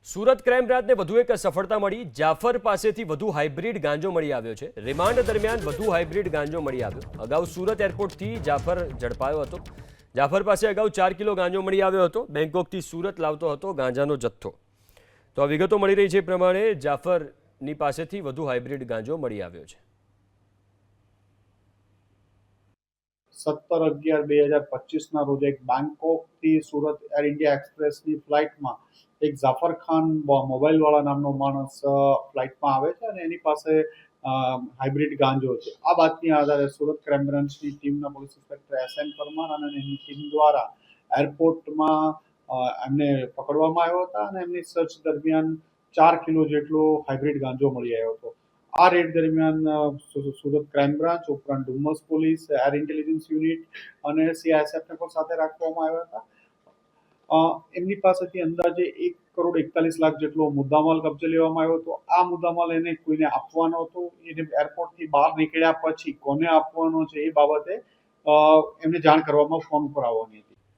Surat crime બ્રાન્ચને વધુ એક સફળતા મળી। જાફર પાસેથી વધુ હાઇબ્રિડ ગાંજો મળી આવ્યો છે। રિમાન્ડ દરમિયાન વધુ હાઇબ્રિડ ગાંજો મળી આવ્યો। અગાઉ સુરત એરપોર્ટથી જાફર ઝડપાયો હતો। જાફર પાસે અગાઉ 4 કિલો ગાંજો મળી આવ્યો હતો। બેંકોકથી સુરત લાવતો હતો ગાંજાનો જથ્થો। તો આ વિગતો મળી રહી છે એ પ્રમાણે જાફરની પાસેથી વધુ હાઇબ્રિડ ગાંજો મળી આવ્યો છે। 17/11/2025 ના રોજ એક બેંકોકથી સુરત એર ઇન્ડિયા એક્સપ્રેસની ફ્લાઇટમાં એક જાફર ખાન મોબાઈલ વાળા નામનો માણસ ફ્લાઇટમાં આવે છે અને એની પાસે હાઇબ્રિડ ગાંજો છે। આ બાતમી આધારે સુરત ક્રાઇમ બ્રાન્ચની ટીમના પોલીસ ઇન્સ્પેક્ટર SM પરમાર અને એની ટીમ દ્વારા એરપોર્ટમાં એમને પકડવામાં આવ્યા હતા અને એમની સર્ચ દરમિયાન 4 કિલો જેટલો હાઇબ્રિડ ગાંજો મળી આવ્યો હતો। આ રેડ દરમિયાન સુરત ક્રાઇમ બ્રાન્ચ ઉપરાંત Dumas police, air intelligence unit અને CISF ને પણ સાથે રાખવામાં આવ્યા હતા। એમની પાસેથી અંદાજે 1,41,00,000 જેટલો મુદ્દામાલ કબજે લેવામાં આવ્યો હતો। આ મુદ્દામાલ એને કોઈને આપવાનો હતો। એને એરપોર્ટથી બહાર નીકળ્યા પછી કોને આપવાનો છે એ બાબતે એમને જાણ કરવામાં ફોન પર આવવાની હતી।